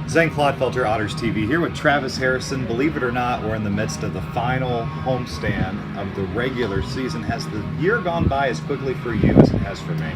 Zane, Clodfelter, Otters TV, here with Travis Harrison. Believe it or not, we're in the midst of the final homestand of the regular season. Has the year gone by as quickly for you as it has for me?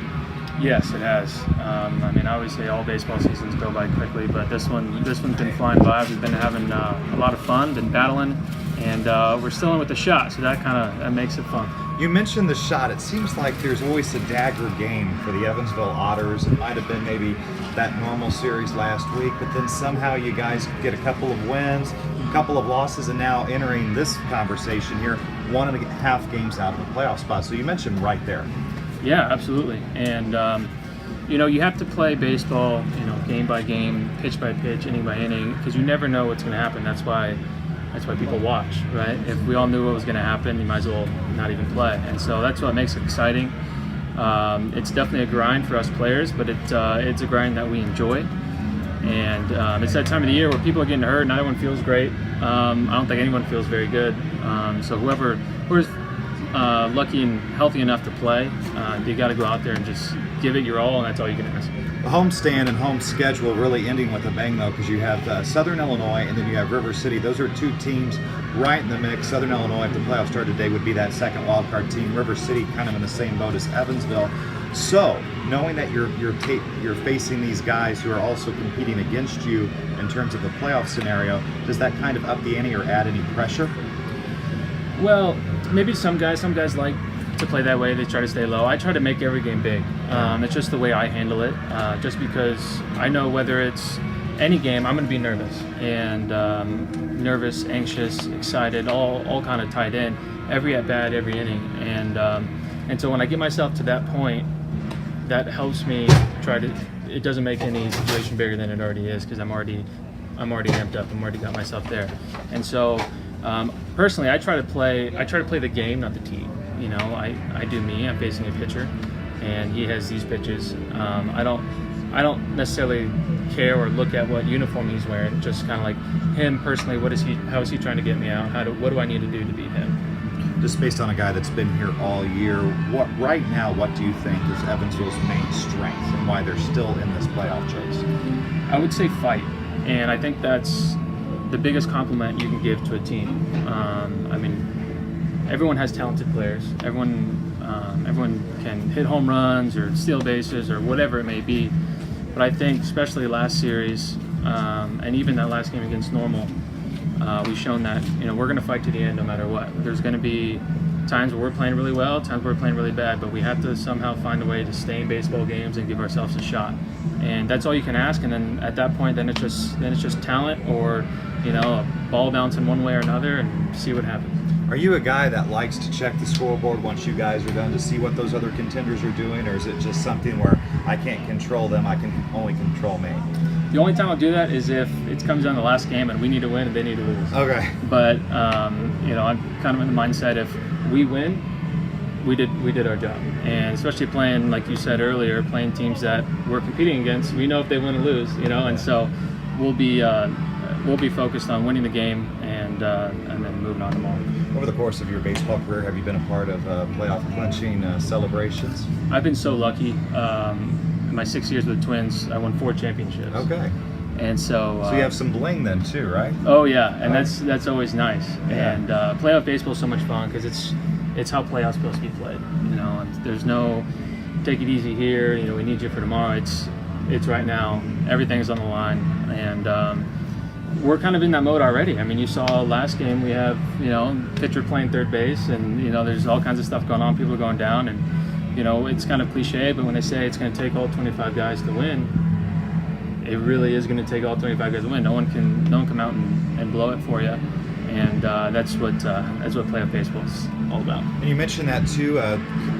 Yes, it has. I mean, obviously all baseball seasons go by quickly, but this one's been flying by. We've been having a lot of fun, been battling, and we're still in with the shot, so that makes it fun. You mentioned the shot. It seems like there's always a dagger game for the Evansville Otters. It might have been maybe that normal series last week, but then somehow you guys get a couple of wins, a couple of losses, and now entering this conversation here, 1.5 games out of the playoff spot. So you mentioned right there. Yeah, absolutely. And you have to play baseball, game by game, pitch by pitch, inning by inning, because you never know what's going to happen. That's why people watch, right? If we all knew what was going to happen, you might as well not even play. And so that's what makes it exciting. It's definitely a grind for us players, but it's a grind that we enjoy. And it's that time of the year where people are getting hurt, not everyone feels great. I don't think anyone feels very good. So whoever's lucky and healthy enough to play, you got to go out there and just give it your all, and that's all you can ask. The homestand and home schedule really ending with a bang, though, because you have Southern Illinois and then you have River City. Those are two teams right in the mix. Southern Illinois, if the playoffs started today, would be that second wild card team. River City kind of in the same boat as Evansville. So, knowing that you're facing these guys who are also competing against you in terms of the playoff scenario, does that kind of up the ante or add any pressure? Well, maybe some guys like to play that way. They try to stay low. I try to make every game big. It's just the way I handle it. Just because I know whether it's any game, I'm going to be nervous and nervous, anxious, excited, all kind of tied in. Every at bat, every inning, and so when I get myself to that point, that helps me try to. It doesn't make any situation bigger than it already is because I'm already amped up. I'm already got myself there, and so. Personally, I try to play the game, not the team. I do me. I'm facing a pitcher, and he has these pitches. I don't necessarily care or look at what uniform he's wearing. Just kind of like him personally. How is he trying to get me out? What do I need to do to beat him? Just based on a guy that's been here all year, what do you think is Evansville's main strength and why they're still in this playoff chase? I would say fight, and I think that's the biggest compliment you can give to a team. I mean, everyone has talented players. Everyone can hit home runs or steal bases or whatever it may be. But I think, especially last series, and even that last game against Normal, we've shown that we're going to fight to the end no matter what. There's going to be times where we're playing really well, times where we're playing really bad, but we have to somehow find a way to stay in baseball games and give ourselves a shot. And that's all you can ask. And then at that point, then it's just talent or a ball bouncing one way or another and see what happens. Are you a guy that likes to check the scoreboard once you guys are done to see what those other contenders are doing, or is it just something where I can't control them, I can only control me? The only time I'll do that is if it comes down to the last game and we need to win and they need to lose. Okay. But I'm kind of in the mindset if we win, we did our job, and especially playing, like you said earlier, playing teams that we're competing against, we know if they win or lose, and so we'll be focused on winning the game and then moving on tomorrow. Over the course of your baseball career, have you been a part of playoff clinching celebrations? I've been so lucky. In my 6 years with the Twins, I won 4 championships. Okay. And so you have some bling then too, right? Oh yeah, and that's always nice. Yeah. And playoff baseball is so much fun because it's how playoffs supposed to be played. And there's no take it easy here. We need you for tomorrow. It's right now. Everything's on the line, and we're kind of in that mode already. I mean, you saw last game we have pitcher playing third base, and there's all kinds of stuff going on. People are going down, and it's kind of cliche, but when they say it's going to take all 25 guys to win, it really is going to take all 25 guys to win. No one can come out and blow it for you, and that's what playoff baseball is all about. And you mentioned that too.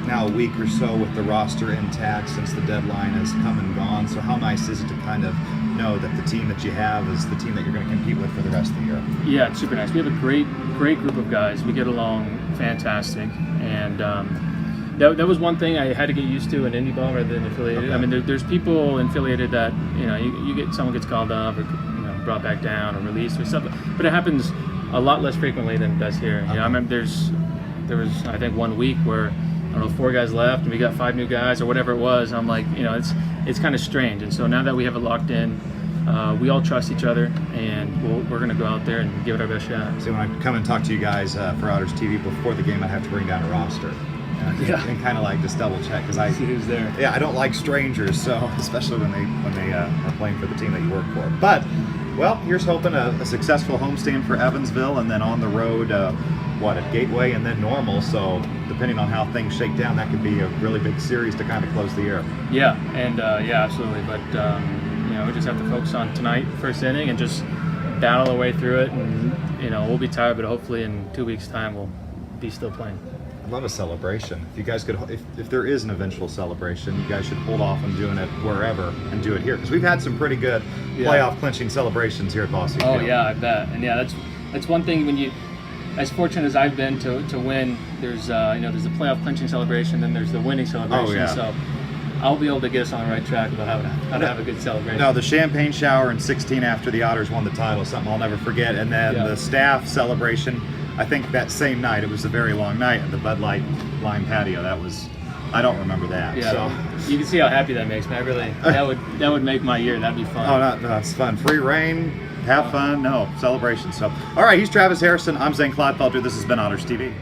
Now a week or so with the roster intact since the deadline has come and gone. So how nice is it to kind of know that the team that you have is the team that you're going to compete with for the rest of the year? Yeah, it's super nice. We have a great group of guys. We get along fantastic, and that was one thing I had to get used to in indie ball rather than affiliated. Okay. I mean, there's people affiliated that someone gets called up or brought back down or released or something, but it happens a lot less frequently than it does here. Okay. I remember there was I think 1 week where 4 guys left and we got 5 new guys or whatever it was. And I'm like, it's kind of strange. And so now that we have it locked in, we all trust each other, and we're going to go out there and give it our best shot. So when I come and talk to you guys for Otters TV before the game, I have to bring down a roster. And kind of like just double check because I see who's there. Yeah, I don't like strangers, so especially when they are playing for the team that you work for. But well, here's hoping a successful homestand for Evansville, and then on the road, at Gateway and then Normal. So depending on how things shake down, that could be a really big series to kind of close the year. Yeah, and yeah, absolutely. But we just have to focus on tonight, first inning, and just battle our way through it. And we'll be tired, but hopefully in 2 weeks' time we'll be still playing. I love a celebration. If you guys could, if there is an eventual celebration, you guys should hold off on doing it wherever and do it here, because we've had some pretty good playoff clinching celebrations here at Bosse Field. Oh yeah, I bet. And yeah, that's one thing when you, as fortunate as I've been to win. There's there's the playoff clinching celebration, then there's the winning celebration. Oh, yeah. So I'll be able to get us on the right track about how to have a good celebration. No, the champagne shower in 16 after the Otters won the title, something I'll never forget. And then the staff celebration, I think that same night, it was a very long night at the Bud Light Lime patio. That was, I don't remember that. Yeah, so. You can see how happy that makes me. That would make my year. That'd be fun. Oh, no, it's fun. Free reign, have fun, celebration. So, all right, he's Travis Harrison. I'm Zane Clodfelter. This has been Otters TV.